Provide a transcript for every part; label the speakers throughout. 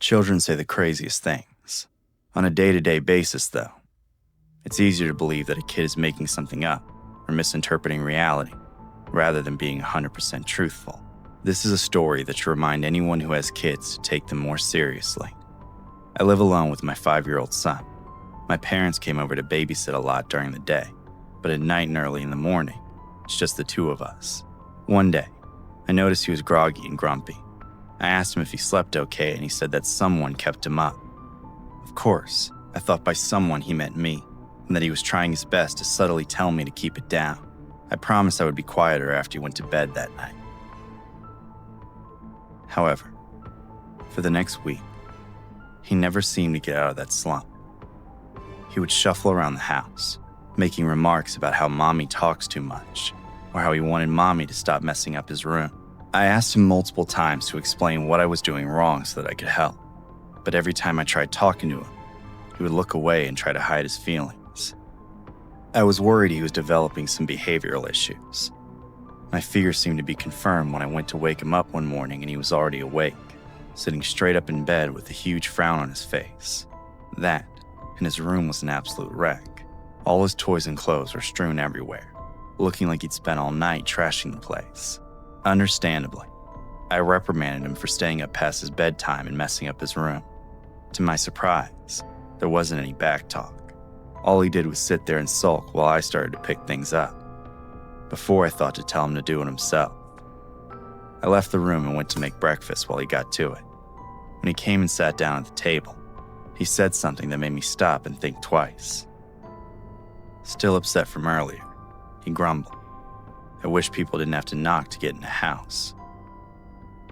Speaker 1: Children say the craziest things. On a day-to-day basis, though, it's easier to believe that a kid is making something up or misinterpreting reality rather than being 100% truthful. This is a story that should remind anyone who has kids to take them more seriously. I live alone with my 5-year-old son. My parents came over to babysit a lot during the day, but at night and early in the morning, it's just the two of us. One day, I noticed he was groggy and grumpy. I asked him if he slept okay, and he said that someone kept him up. Of course, I thought by someone he meant me, and that he was trying his best to subtly tell me to keep it down. I promised I would be quieter after he went to bed that night. However, for the next week, he never seemed to get out of that slump. He would shuffle around the house, making remarks about how mommy talks too much, or how he wanted mommy to stop messing up his room. I asked him multiple times to explain what I was doing wrong so that I could help, but every time I tried talking to him, he would look away and try to hide his feelings. I was worried he was developing some behavioral issues. My fears seemed to be confirmed when I went to wake him up one morning and he was already awake, sitting straight up in bed with a huge frown on his face. That, and his room was an absolute wreck. All his toys and clothes were strewn everywhere, looking like he'd spent all night trashing the place. Understandably, I reprimanded him for staying up past his bedtime and messing up his room. To my surprise, there wasn't any backtalk. All he did was sit there and sulk while I started to pick things up, before I thought to tell him to do it himself. I left the room and went to make breakfast while he got to it. When he came and sat down at the table, he said something that made me stop and think twice. Still upset from earlier, he grumbled. I wish people didn't have to knock to get in the house.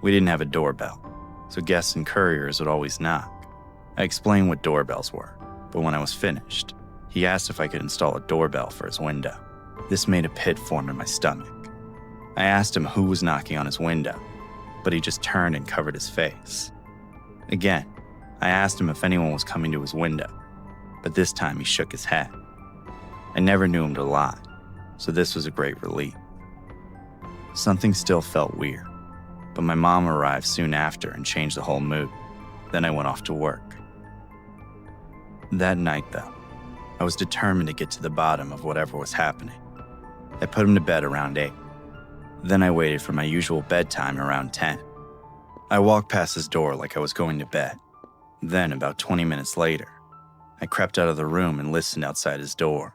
Speaker 1: We didn't have a doorbell, so guests and couriers would always knock. I explained what doorbells were, but when I was finished, he asked if I could install a doorbell for his window. This made a pit form in my stomach. I asked him who was knocking on his window, but he just turned and covered his face. Again, I asked him if anyone was coming to his window, but this time he shook his head. I never knew him to lie, so this was a great relief. Something still felt weird, but my mom arrived soon after and changed the whole mood. Then I went off to work. That night, though, I was determined to get to the bottom of whatever was happening. I put him to bed around 8. Then I waited for my usual bedtime around 10. I walked past his door like I was going to bed. Then, about 20 minutes later, I crept out of the room and listened outside his door.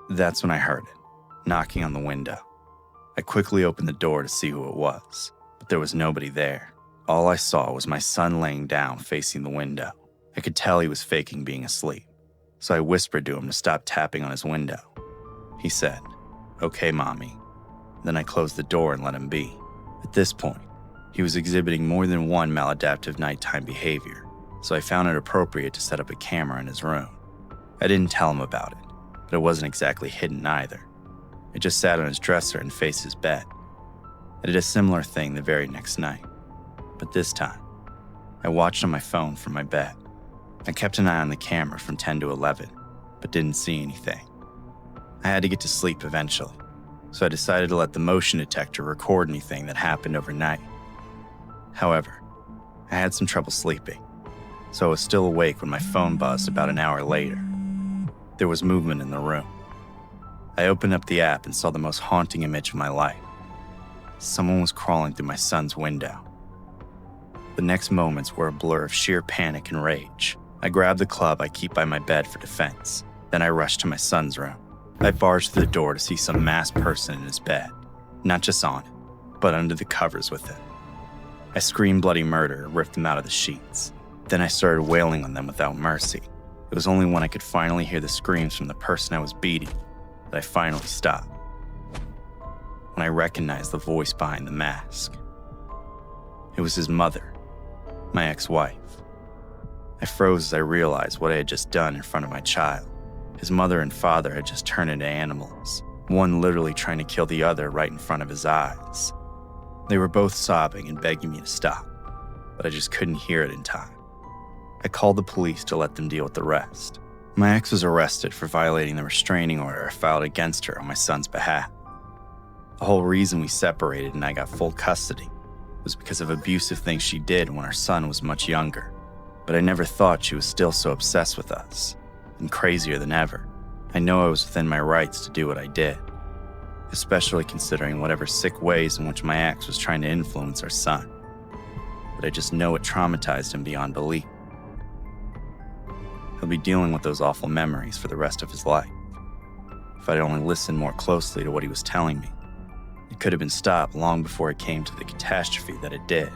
Speaker 1: That's when I heard it, knocking on the window. I quickly opened the door to see who it was, but there was nobody there. All I saw was my son laying down facing the window. I could tell he was faking being asleep, so I whispered to him to stop tapping on his window. He said, "Okay, Mommy." Then I closed the door and let him be. At this point, he was exhibiting more than one maladaptive nighttime behavior, so I found it appropriate to set up a camera in his room. I didn't tell him about it, but it wasn't exactly hidden either. It just sat on his dresser and faced his bed. I did a similar thing the very next night, but this time, I watched on my phone from my bed. I kept an eye on the camera from 10 to 11, but didn't see anything. I had to get to sleep eventually, so I decided to let the motion detector record anything that happened overnight. However, I had some trouble sleeping, so I was still awake when my phone buzzed about an hour later. There was movement in the room. I opened up the app and saw the most haunting image of my life. Someone was crawling through my son's window. The next moments were a blur of sheer panic and rage. I grabbed the club I keep by my bed for defense. Then I rushed to my son's room. I barged through the door to see some masked person in his bed, not just on it, but under the covers with it. I screamed bloody murder and ripped them out of the sheets. Then I started wailing on them without mercy. It was only when I could finally hear the screams from the person I was beating that I finally stopped. When I recognized the voice behind the mask. It was his mother, my ex-wife. I froze as I realized what I had just done in front of my child. His mother and father had just turned into animals, one literally trying to kill the other right in front of his eyes. They were both sobbing and begging me to stop, but I just couldn't hear it in time. I called the police to let them deal with the rest. My ex was arrested for violating the restraining order I filed against her on my son's behalf. The whole reason we separated and I got full custody was because of abusive things she did when our son was much younger. but I never thought she was still so obsessed with us, and crazier than ever. I know I was within my rights to do what I did, especially considering whatever sick ways in which my ex was trying to influence our son. But I just know it traumatized him beyond belief. He'll be dealing with those awful memories for the rest of his life. If I'd only listened more closely to what he was telling me, it could have been stopped long before it came to the catastrophe that it did.